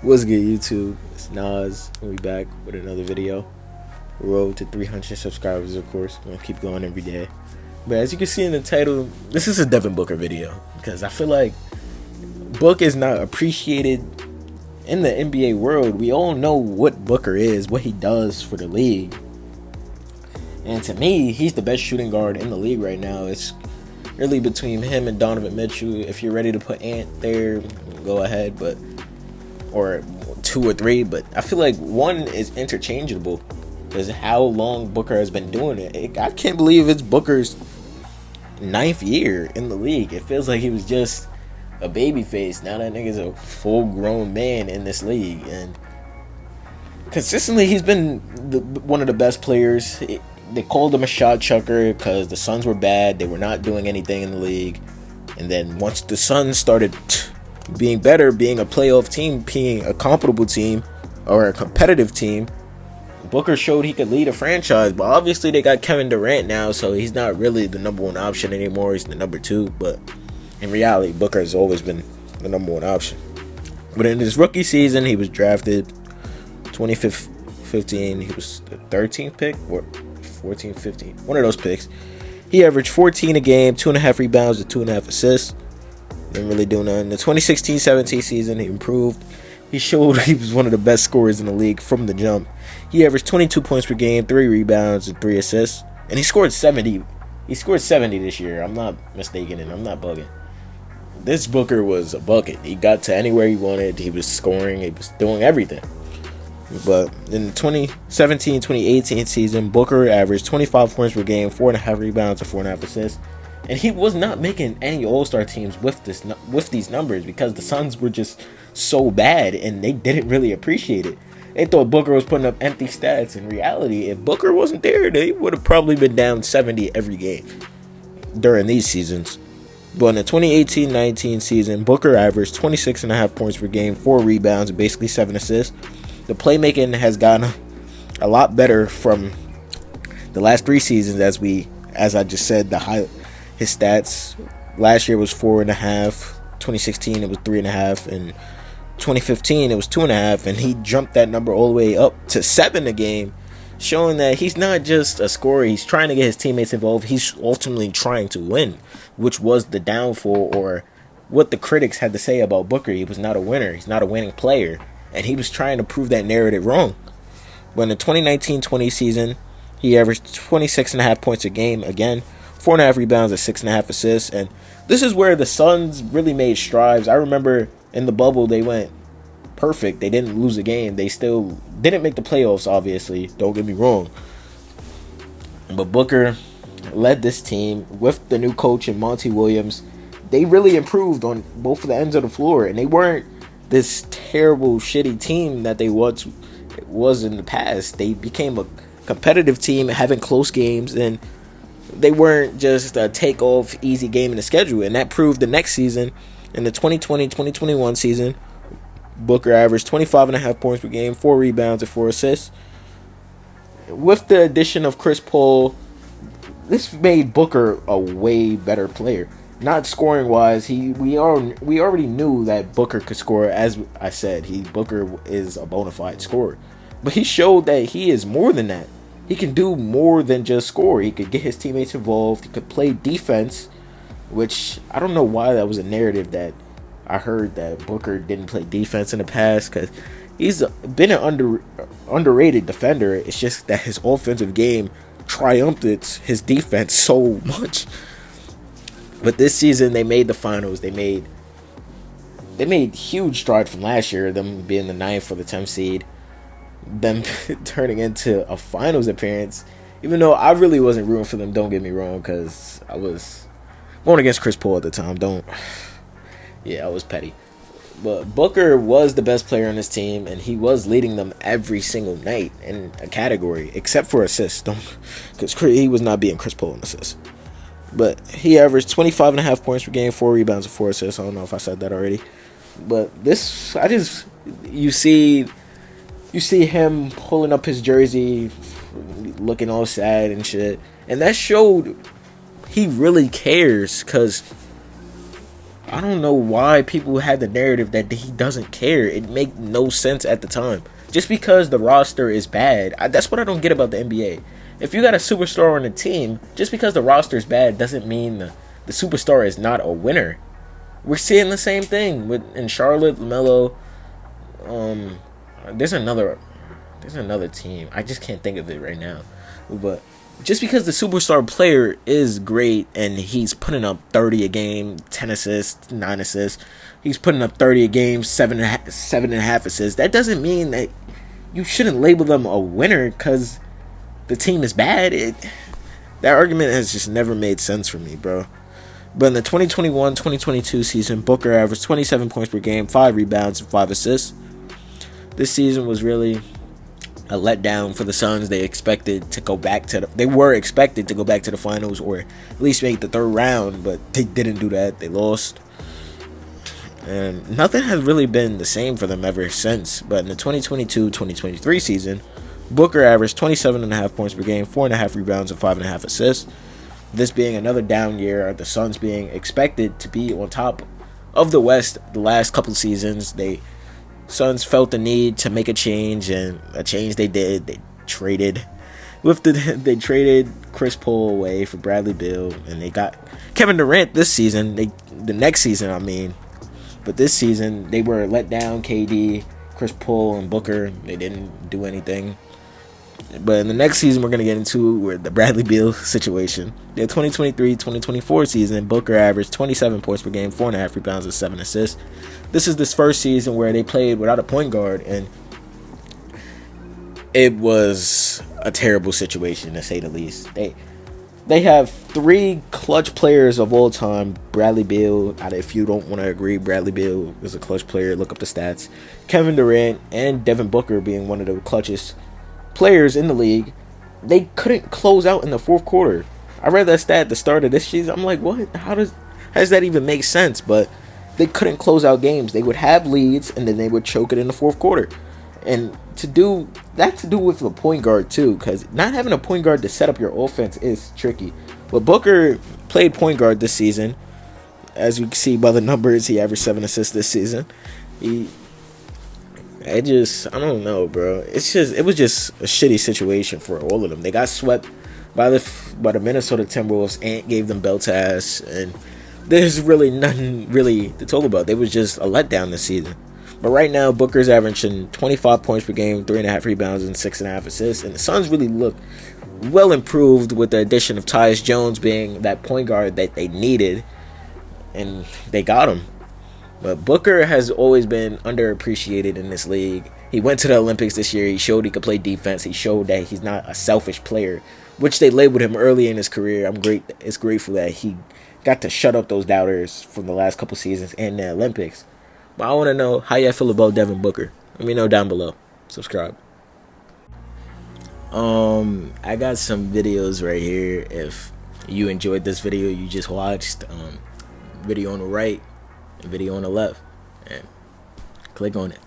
What's good, YouTube? It's Nas, and we back with another video. Road to 300 subscribers, of course. We're gonna keep going every day. But as you can see in the title, this is a Devin Booker video because I feel like Book is not appreciated in the NBA world. We all know what Booker is, what he does for the league, and to me, he's the best shooting guard in the league right now. It's really between him and Donovan Mitchell. If you're ready to put Ant there, go ahead, but or two or three, but I feel like one is interchangeable because how long Booker has been doing it. I can't believe it's Booker's 9th year in the league. It feels like he was just a baby face. Now that nigga's a full grown man in this league, and consistently he's been one of the best players. They called him a shot chucker because the Suns were bad. They were not doing anything in the league, and then once the Suns started being better, being a playoff team, being a comparable team or a competitive team, Booker showed he could lead a franchise. But obviously they got Kevin Durant now, so he's not really the number one option anymore. He's the number two, but in reality Booker has always been the number one option. But in his rookie season, he was drafted 2015. He was the 13th pick or 14, 15, one of those picks. He averaged 14 a game, 2.5 rebounds and 2.5 assists. Didn't really do nothing. The 2016-17 season, he improved. He showed he was one of the best scorers in the league from the jump. He averaged 22 points per game, 3 rebounds, and 3 assists. And he scored 70. He scored 70 this year. I'm not mistaken, and I'm not bugging. This Booker was a bucket. He got to anywhere he wanted. He was scoring. He was doing everything. But in the 2017-2018 season, Booker averaged 25 points per game, 4.5 rebounds, and 4.5 assists. And he was not making any All-Star teams with these numbers because the Suns were just so bad and they didn't really appreciate it. They thought Booker was putting up empty stats. In reality, if Booker wasn't there, they would have probably been down 70 every game during these seasons. But in the 2018-19 season, Booker averaged 26.5 points per game, 4 rebounds, and basically 7 assists. The playmaking has gotten a lot better from the last 3 seasons, as I just said, his stats last year was 4.5. 2016 it was 3.5, and 2015 it was 2.5, and he jumped that number all the way up to 7 a game, showing that he's not just a scorer. He's trying to get his teammates involved. He's ultimately trying to win, which was the downfall or what the critics had to say about Booker. He was not a winner. He's not a winning player, and he was trying to prove that narrative wrong. But in the 2019-20 season, he averaged 26.5 points a game again, 4.5 rebounds and 6.5 assists. And this is where the Suns really made strides. I remember in the bubble they went perfect. They didn't lose a game. They still didn't make the playoffs, obviously. Don't get me wrong. But Booker led this team with the new coach and Monty Williams. They really improved on both of the ends of the floor. And they weren't this terrible, shitty team that they once was in the past. They became a competitive team, having close games, and they weren't just a take-off easy game in the schedule. And that proved the next season. In the 2020-2021 season, Booker averaged 25.5 points per game, 4 rebounds, and 4 assists. With the addition of Chris Paul, this made Booker a way better player. Not scoring-wise, we already knew that Booker could score. As I said, Booker is a bona fide scorer. But he showed that he is more than that. He can do more than just score. He could get his teammates involved. He could play defense, which I don't know why that was a narrative that I heard that Booker didn't play defense in the past, because he's been an underrated defender. It's just that his offensive game triumphed his defense so much. But this season they made the finals. They made huge strides from last year, them being the 9th or the 10th seed. Them turning into a finals appearance, even though I really wasn't rooting for them, don't get me wrong, because I was going against Chris Paul at the time. I was petty. But Booker was the best player on this team, and he was leading them every single night in a category, except for assists, because he was not beating Chris Paul in assists. But he averaged 25.5 points per game, 4 rebounds and 4 assists. I don't know if I said that already. But you see him pulling up his jersey, looking all sad and shit. And that showed he really cares, because I don't know why people had the narrative that he doesn't care. It made no sense at the time. Just because the roster is bad, that's what I don't get about the NBA. If you got a superstar on the team, just because the roster is bad doesn't mean the superstar is not a winner. We're seeing the same thing in Charlotte, LaMelo. There's another team. I just can't think of it right now. But just because the superstar player is great and he's putting up 30 a game, 10 assists, 9 assists, he's putting up 30 a game, 7.5 assists, that doesn't mean that you shouldn't label them a winner because the team is bad. That argument has just never made sense for me, bro. But in the 2021-2022 season, Booker averaged 27 points per game, 5 rebounds, and 5 assists. This season was really a letdown for the Suns. They were expected to go back to the finals or at least make the third round, but they didn't do that. They lost. And nothing has really been the same for them ever since. But in the 2022-2023 season, Booker averaged 27.5 points per game, 4.5 rebounds, and 5.5 assists. This being another down year, the Suns being expected to be on top of the West the last couple of seasons. Suns felt the need to make a change, and a change they did. They traded Chris Paul away for Bradley Beal, and they got Kevin Durant this season. The next season, I mean. But this season, they were let down. KD, Chris Paul, and Booker, they didn't do anything. But in the next season, we're going to get into the Bradley Beal situation. The 2023-2024 season, Booker averaged 27 points per game, 4.5 rebounds, and 7 assists. This is this first season where they played without a point guard, and it was a terrible situation, to say the least. They have 3 clutch players of all time. Bradley Beal, if you don't want to agree, Bradley Beal is a clutch player. Look up the stats. Kevin Durant and Devin Booker being one of the clutchest players in the league. They couldn't close out in the fourth quarter. I read that stat at the start of this season. I'm like, what? How does that even make sense? But they couldn't close out games. They would have leads and then they would choke it in the fourth quarter. And to do with a point guard too, because not having a point guard to set up your offense is tricky. But Booker played point guard this season. As we can see by the numbers, he averaged 7 assists this season. I don't know, bro. It was just a shitty situation for all of them. They got swept by the Minnesota Timberwolves. Ant gave them belt to ass, and there's really nothing really to talk about. They was just a letdown this season. But right now, Booker's averaging 25 points per game, 3.5 rebounds, and 6.5 assists. And the Suns really look well improved with the addition of Tyus Jones being that point guard that they needed, and they got him. But Booker has always been underappreciated in this league. He went to the Olympics this year. He showed he could play defense. He showed that he's not a selfish player, which they labeled him early in his career. It's grateful that he got to shut up those doubters from the last couple seasons and the Olympics. But I want to know how y'all feel about Devin Booker. Let me know down below. Subscribe. I got some videos right here. If you enjoyed this video you just watched, video on the right, video on the left, and click on it.